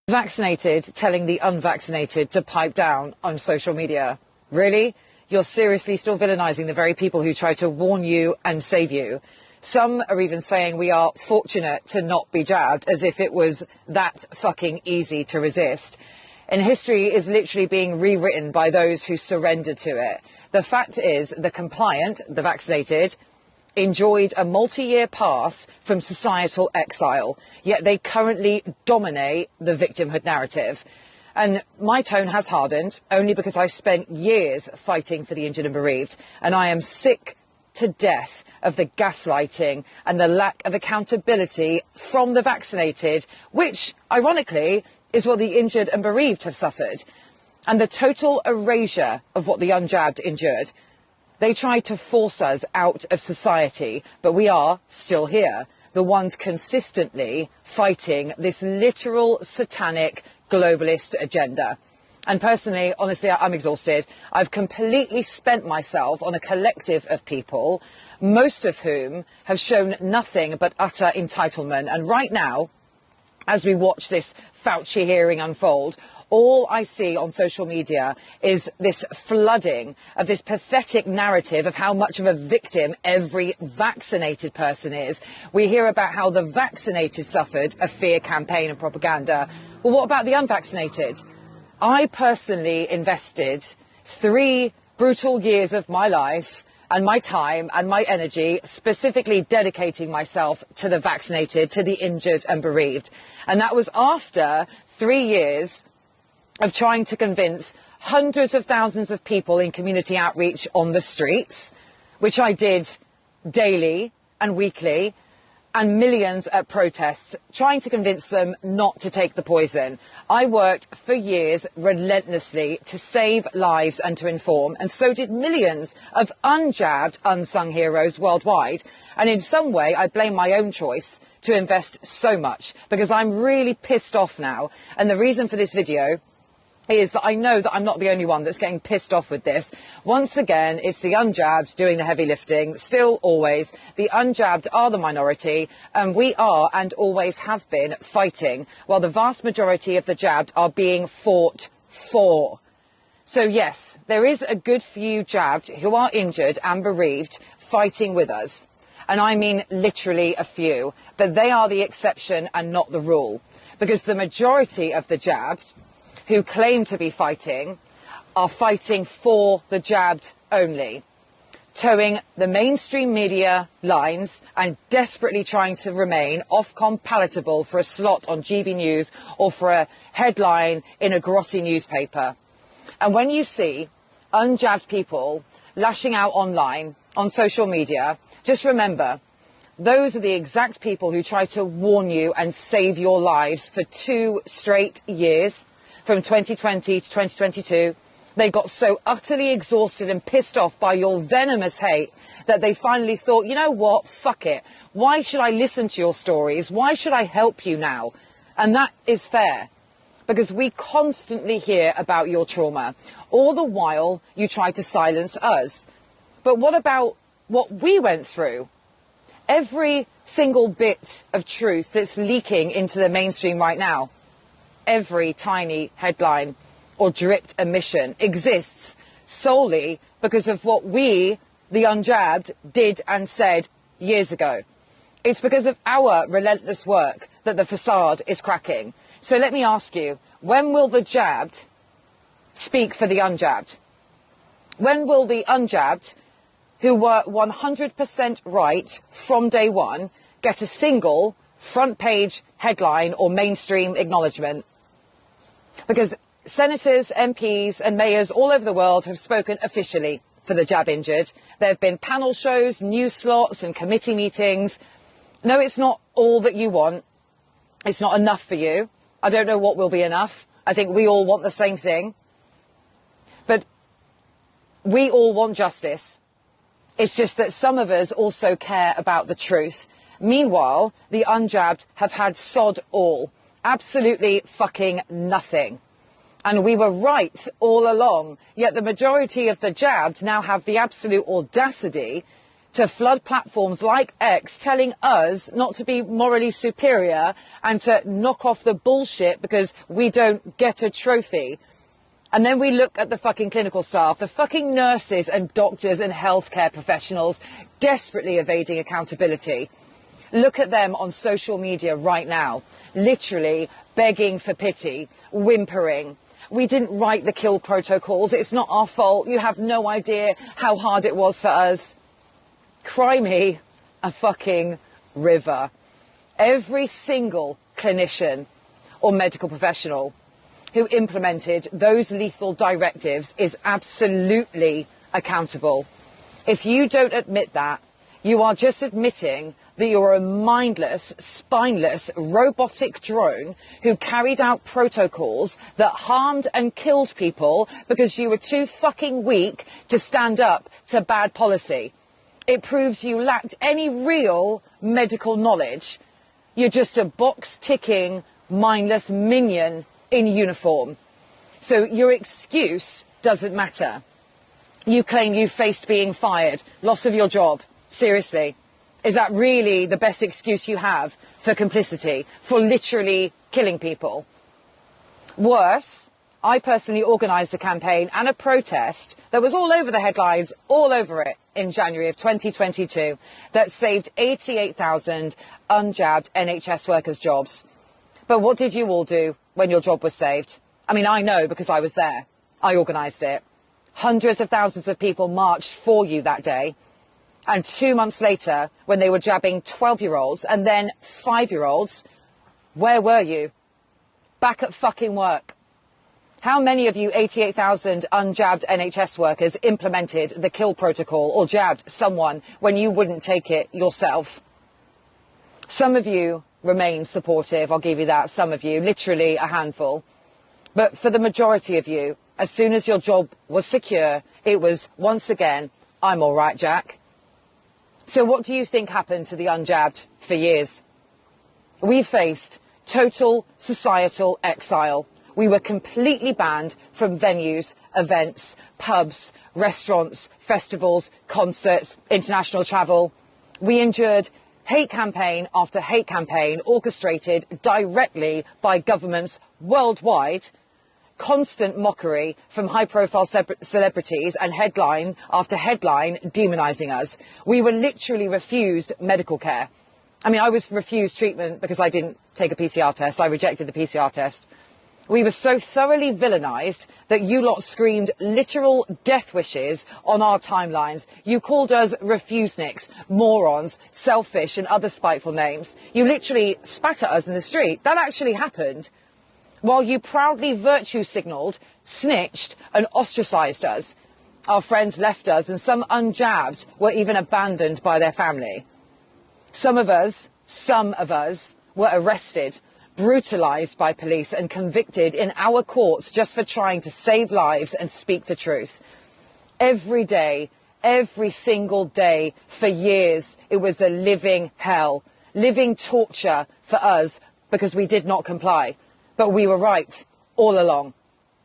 Vaccinated telling the unvaccinated to pipe down on social media. Really? You're seriously still villainizing the very people who try to warn you and save you. Some are even saying we are fortunate to not be jabbed, as if it was that fucking easy to resist. And history is literally being rewritten by those who surrendered to it. The fact is, the compliant, the vaccinated, enjoyed a multi-year pass from societal exile, yet they currently dominate the victimhood narrative. And my tone has hardened, only because I spent years fighting for the injured and bereaved, and I am sick to death of the gaslighting and the lack of accountability from the vaccinated, which, ironically, is what the injured and bereaved have suffered, and the total erasure of what the unjabbed endured. They tried to force us out of society, but we are still here, the ones consistently fighting this literal satanic globalist agenda. And personally, honestly, I'm exhausted. I've completely spent myself on a collective of people, most of whom have shown nothing but utter entitlement. And right now, as we watch this Fauci hearing unfold, all I see on social media is this flooding of this pathetic narrative of how much of a victim every vaccinated person is. We hear about how the vaccinated suffered a fear campaign and propaganda. Well, what about the unvaccinated? I personally invested 3 brutal years of my life and my time and my energy specifically dedicating myself to the vaccinated, to the injured and bereaved. And that was after 3 years of trying to convince hundreds of thousands of people in community outreach on the streets, which I did daily and weekly, and millions at protests, trying to convince them not to take the poison. I worked for years relentlessly to save lives and to inform, and so did millions of unjabbed, unsung heroes worldwide. And in some way, I blame my own choice to invest so much, because I'm really pissed off now. And the reason for this video is that I know that I'm not the only one that's getting pissed off with this. Once again, it's the unjabbed doing the heavy lifting. Still, always, the unjabbed are the minority, and we are and always have been fighting, while the vast majority of the jabbed are being fought for. So yes, there is a good few jabbed who are injured and bereaved fighting with us. And I mean literally a few, but they are the exception and not the rule, because the majority of the jabbed who claim to be fighting are fighting for the jabbed only, towing the mainstream media lines and desperately trying to remain Ofcom palatable for a slot on GB News or for a headline in a grotty newspaper. And when you see unjabbed people lashing out online, on social media, just remember, those are the exact people who try to warn you and save your lives for 2 straight years. From 2020 to 2022, they got so utterly exhausted and pissed off by your venomous hate that they finally thought, you know what, fuck it. Why should I listen to your stories? Why should I help you now? And that is fair, because we constantly hear about your trauma. All the while, you try to silence us. But what about what we went through? Every single bit of truth that's leaking into the mainstream right now, every tiny headline or dripped omission exists solely because of what we, the unjabbed, did and said years ago. It's because of our relentless work that the facade is cracking. So let me ask you, when will the jabbed speak for the unjabbed? When will the unjabbed, who were 100% right from day one, get a single front page headline or mainstream acknowledgement? Because senators, MPs and mayors all over the world have spoken officially for the jab injured. There have been panel shows, news slots and committee meetings. No, it's not all that you want. It's not enough for you. I don't know what will be enough. I think we all want the same thing. But we all want justice. It's just that some of us also care about the truth. Meanwhile, the unjabbed have had sod all. Absolutely fucking nothing. And we were right all along, yet the majority of the jabbed now have the absolute audacity to flood platforms like X, telling us not to be morally superior and to knock off the bullshit because we don't get a trophy. And then we look at the fucking clinical staff, the fucking nurses and doctors and healthcare professionals desperately evading accountability. Look at them on social media right now, literally begging for pity, whimpering. We didn't write the kill protocols. It's not our fault. You have no idea how hard it was for us. Cry me a fucking river. Every single clinician or medical professional who implemented those lethal directives is absolutely accountable. If you don't admit that, you are just admitting that you're a mindless, spineless, robotic drone who carried out protocols that harmed and killed people because you were too fucking weak to stand up to bad policy. It proves you lacked any real medical knowledge. You're just a box-ticking, mindless minion in uniform. So your excuse doesn't matter. You claim you faced being fired, loss of your job. Seriously, is that really the best excuse you have for complicity, for literally killing people? Worse, I personally organised a campaign and a protest that was all over the headlines, all over it, in January of 2022, that saved 88,000 unjabbed NHS workers' jobs. But what did you all do when your job was saved? I mean, I know because I was there. I organised it. Hundreds of thousands of people marched for you that day. And 2 months later, when they were jabbing 12-year-olds and then 5-year-olds, where were you? Back at fucking work. How many of you 88,000 unjabbed NHS workers implemented the kill protocol or jabbed someone when you wouldn't take it yourself? Some of you remain supportive, I'll give you that, some of you, literally a handful. But for the majority of you, as soon as your job was secure, it was once again, I'm all right, Jack. So what do you think happened to the unjabbed for years? We faced total societal exile. We were completely banned from venues, events, pubs, restaurants, festivals, concerts, international travel. We endured hate campaign after hate campaign orchestrated directly by governments worldwide, constant mockery from high-profile celebrities and headline after headline demonising us. We were literally refused medical care. I mean, I was refused treatment because I didn't take a PCR test. I rejected the PCR test. We were so thoroughly villainised that you lot screamed literal death wishes on our timelines. You called us refuseniks, morons, selfish and other spiteful names. You literally spat at us in the street. That actually happened. While you proudly virtue signalled, snitched and ostracised us. Our friends left us and some unjabbed were even abandoned by their family. Some of us were arrested, brutalised by police and convicted in our courts just for trying to save lives and speak the truth. Every day, every single day, for years, it was a living hell, living torture for us because we did not comply. But we were right all along.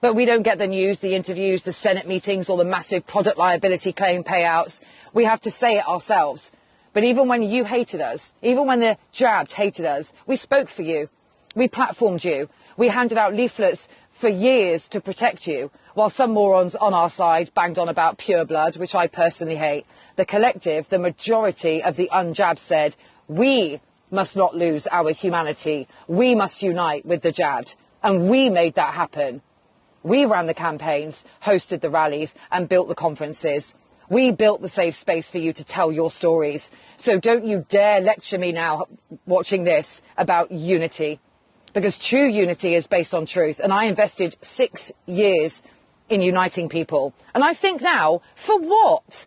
But we don't get the news, the interviews, the Senate meetings or the massive product liability claim payouts. We have to say it ourselves. But even when you hated us, even when the jabbed hated us, we spoke for you. We platformed you. We handed out leaflets for years to protect you, while some morons on our side banged on about pure blood, which I personally hate. The collective, the majority of the unjabbed said, we must not lose our humanity. We must unite with the jabbed. And we made that happen. We ran the campaigns, hosted the rallies and built the conferences. We built the safe space for you to tell your stories. So don't you dare lecture me now, watching this, about unity. Because true unity is based on truth. And I invested 6 years in uniting people. And I think now, for what?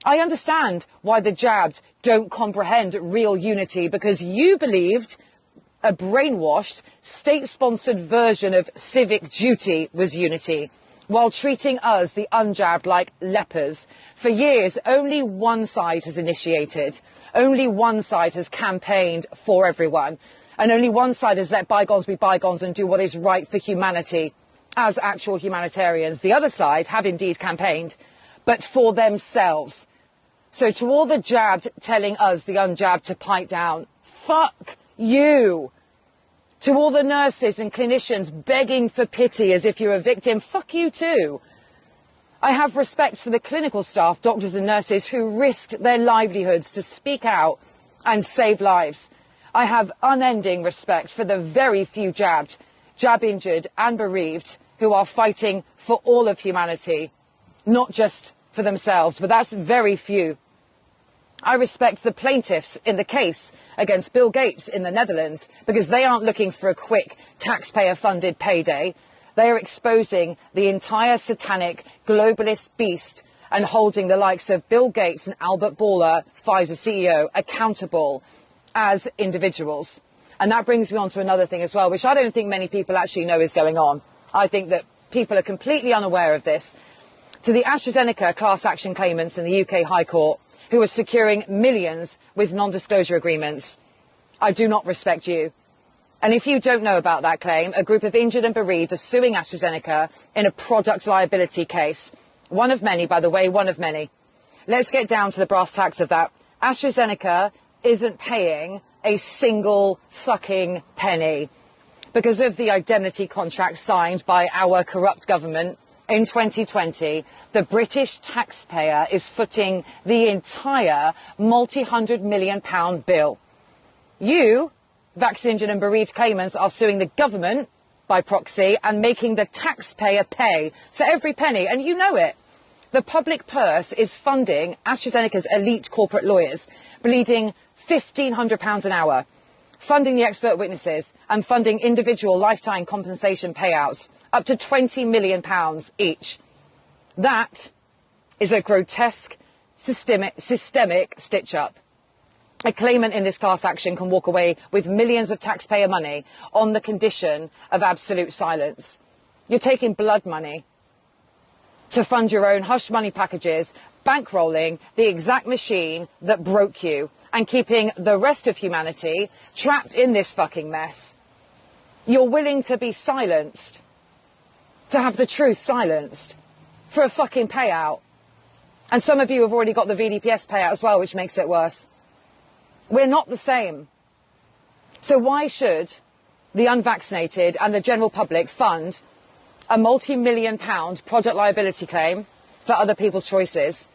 I understand why the jabbed don't comprehend real unity, because you believed a brainwashed, state-sponsored version of civic duty was unity, while treating us, the unjabbed, like lepers. For years, only one side has initiated. Only one side has campaigned for everyone. And only one side has let bygones be bygones and do what is right for humanity as actual humanitarians. The other side have indeed campaigned, but for themselves. So to all the jabbed telling us, the unjabbed, to pipe down, fuck you. To all the nurses and clinicians begging for pity as if you're a victim, fuck you too. I have respect for the clinical staff, doctors and nurses who risked their livelihoods to speak out and save lives. I have unending respect for the very few jabbed, jab injured and bereaved who are fighting for all of humanity, not just for themselves, but that's very few. I respect the plaintiffs in the case against Bill Gates in the Netherlands because they aren't looking for a quick taxpayer-funded payday. They are exposing the entire satanic globalist beast and holding the likes of Bill Gates and Albert Bourla, Pfizer CEO, accountable as individuals. And that brings me on to another thing as well, which I don't think many people actually know is going on. I think that people are completely unaware of this. To the AstraZeneca class action claimants in the UK High Court, who are securing millions with non-disclosure agreements, I do not respect you. And if you don't know about that claim, a group of injured and bereaved are suing AstraZeneca in a product liability case. One of many, by the way, one of many. Let's get down to the brass tacks of that. AstraZeneca isn't paying a single fucking penny because of the indemnity contract signed by our corrupt government in 2020. The British taxpayer is footing the entire multi-hundred million pound bill. You, vaccinated and bereaved claimants, are suing the government by proxy and making the taxpayer pay for every penny, and you know it. The public purse is funding AstraZeneca's elite corporate lawyers, bleeding £1,500 an hour, funding the expert witnesses and funding individual lifetime compensation payouts up to £20 million each. That is a grotesque, systemic stitch-up. A claimant in this class action can walk away with millions of taxpayer money on the condition of absolute silence. You're taking blood money to fund your own hush money packages, bankrolling the exact machine that broke you and keeping the rest of humanity trapped in this fucking mess. You're willing to be silenced, to have the truth silenced, for a fucking payout. And some of you have already got the VDPS payout as well, which makes it worse. We're not the same. So why should the unvaccinated and the general public fund a multi-million pound product liability claim for other people's choices?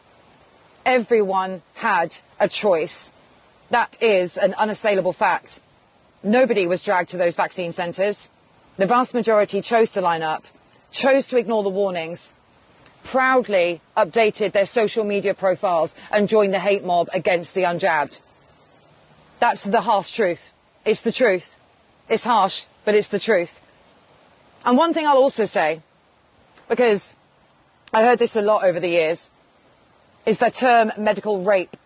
Everyone had a choice. That is an unassailable fact. Nobody was dragged to those vaccine centres. The vast majority chose to line up, chose to ignore the warnings, proudly updated their social media profiles and joined the hate mob against the unjabbed. That's the harsh truth. It's the truth. It's harsh, but it's the truth. And one thing I'll also say, because I heard this a lot over the years, is the term medical rape.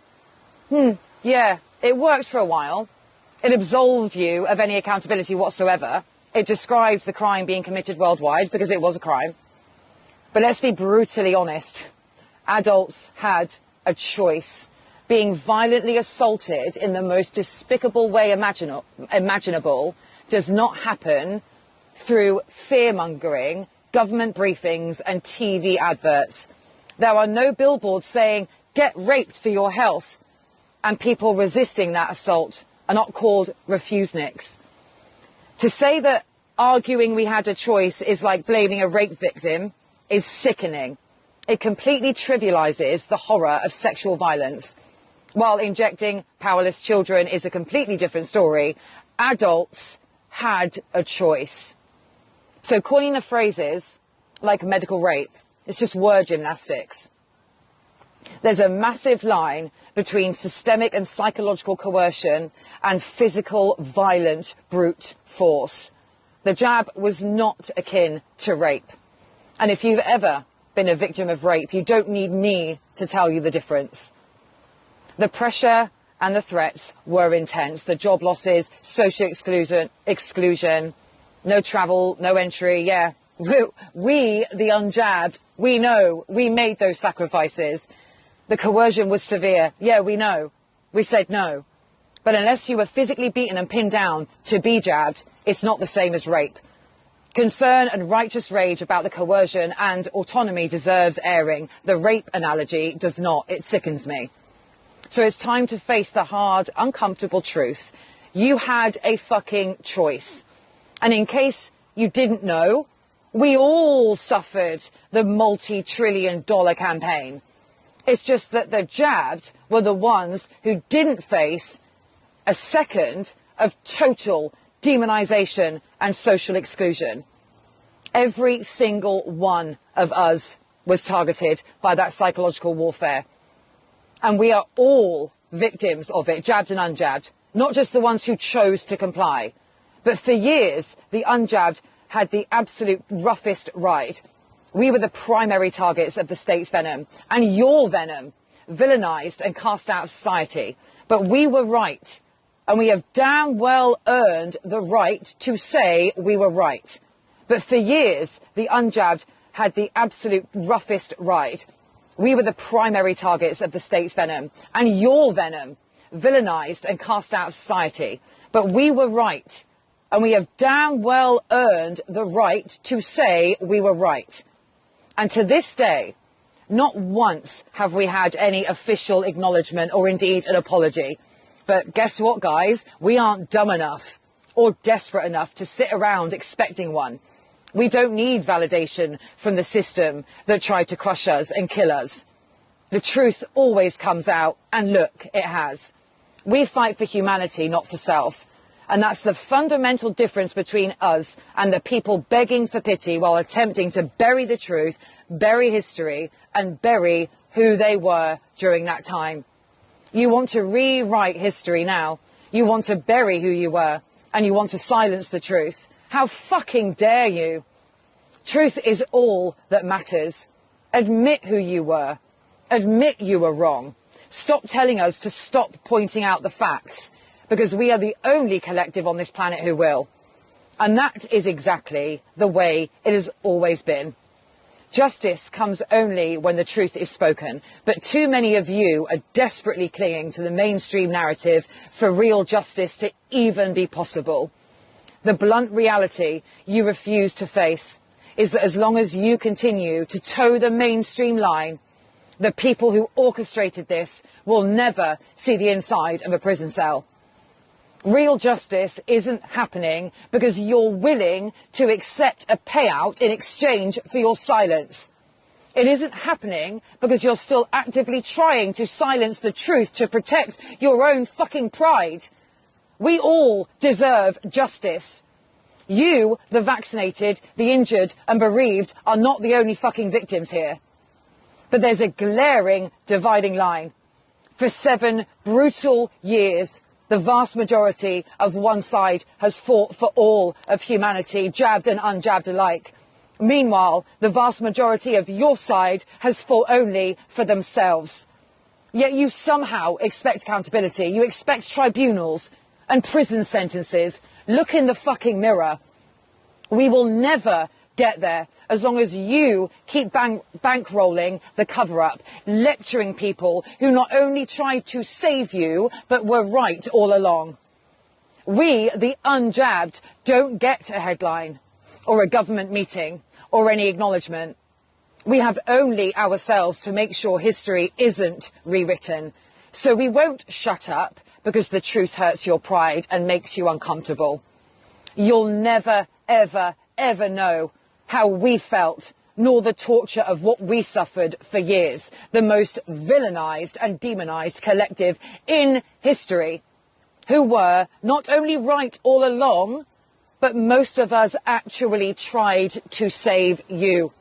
Yeah, it worked for a while. It absolved you of any accountability whatsoever. It describes the crime being committed worldwide because it was a crime. But let's be brutally honest. Adults had a choice. Being violently assaulted in the most despicable way imaginable does not happen through fear-mongering, government briefings and TV adverts. There are no billboards saying, "Get raped for your health," and people resisting that assault are not called refuseniks. To say that arguing we had a choice is like blaming a rape victim is sickening. It completely trivializes the horror of sexual violence. While injecting powerless children is a completely different story, adults had a choice. So coining the phrases like medical rape is just word gymnastics. There's a massive line between systemic and psychological coercion and physical, violent, brute force. The jab was not akin to rape. And if you've ever been a victim of rape, you don't need me to tell you the difference. The pressure and the threats were intense. The job losses, social exclusion, no travel, no entry. Yeah, we, the unjabbed, we know we made those sacrifices. The coercion was severe. Yeah, we know. We said no. But unless you were physically beaten and pinned down to be jabbed, it's not the same as rape. Concern and righteous rage about the coercion and autonomy deserves airing. The rape analogy does not. It sickens me. So it's time to face the hard, uncomfortable truth. You had a fucking choice. And in case you didn't know, we all suffered the multi-trillion-dollar campaign. It's just that the jabbed were the ones who didn't face a second of total demonization and social exclusion. Every single one of us was targeted by that psychological warfare. And we are all victims of it, jabbed and unjabbed, not just the ones who chose to comply. But for years, the unjabbed had the absolute roughest ride. We were the primary targets of the state's venom, and your venom, villainized and cast out of society. But we were right, and we have damn well earned the right to say we were right. But for years, the unjabbed had the absolute roughest ride. We were the primary targets of the state's venom, and your venom, villainized and cast out of society. But we were right, and we have damn well earned the right to say we were right. And to this day, not once have we had any official acknowledgement or indeed an apology. But guess what, guys? We aren't dumb enough or desperate enough to sit around expecting one. We don't need validation from the system that tried to crush us and kill us. The truth always comes out, and look, it has. We fight for humanity, not for self. And that's the fundamental difference between us and the people begging for pity while attempting to bury the truth, bury history, and bury who they were during that time. You want to rewrite history now. You want to bury who you were, and you want to silence the truth. How fucking dare you? Truth is all that matters. Admit who you were. Admit you were wrong. Stop telling us to stop pointing out the facts, because we are the only collective on this planet who will. And that is exactly the way it has always been. Justice comes only when the truth is spoken, but too many of you are desperately clinging to the mainstream narrative for real justice to even be possible. The blunt reality you refuse to face is that as long as you continue to toe the mainstream line, the people who orchestrated this will never see the inside of a prison cell. Real justice isn't happening because you're willing to accept a payout in exchange for your silence. It isn't happening because you're still actively trying to silence the truth to protect your own fucking pride. We all deserve justice. You, the vaccinated, the injured and bereaved, are not the only fucking victims here. But there's a glaring dividing line. For 7 brutal years, the vast majority of one side has fought for all of humanity, jabbed and unjabbed alike. Meanwhile, the vast majority of your side has fought only for themselves. Yet you somehow expect accountability. You expect tribunals and prison sentences. Look in the fucking mirror. We will never get there as long as you keep bankrolling the cover-up, lecturing people who not only tried to save you, but were right all along. We, the unjabbed, don't get a headline or a government meeting or any acknowledgement. We have only ourselves to make sure history isn't rewritten. So we won't shut up because the truth hurts your pride and makes you uncomfortable. You'll never, ever, ever know how we felt, nor the torture of what we suffered for years, the most villainized and demonized collective in history, who were not only right all along, but most of us actually tried to save you.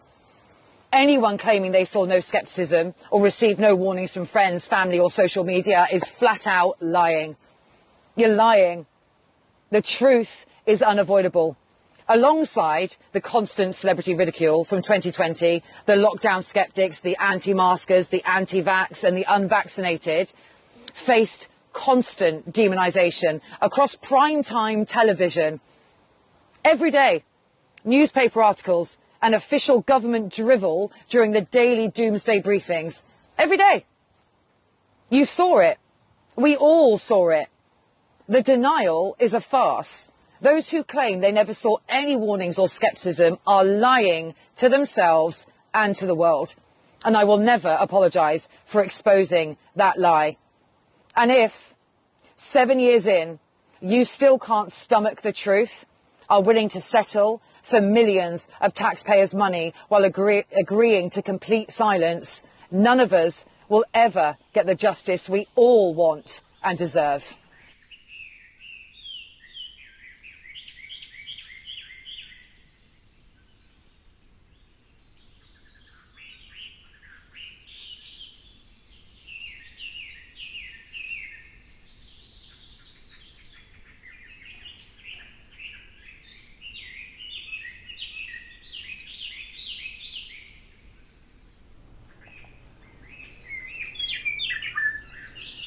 Anyone claiming they saw no skepticism or received no warnings from friends, family or social media is flat out lying. You're lying. The truth is unavoidable. Alongside the constant celebrity ridicule from 2020, the lockdown skeptics, the anti-maskers, the anti-vax and the unvaccinated faced constant demonization across prime-time television. Every day, newspaper articles and official government drivel during the daily doomsday briefings. Every day. You saw it. We all saw it. The denial is a farce. Those who claim they never saw any warnings or skepticism are lying to themselves and to the world. And I will never apologise for exposing that lie. And if 7 years in, you still can't stomach the truth, are willing to settle for millions of taxpayers' money while agreeing to complete silence, none of us will ever get the justice we all want and deserve.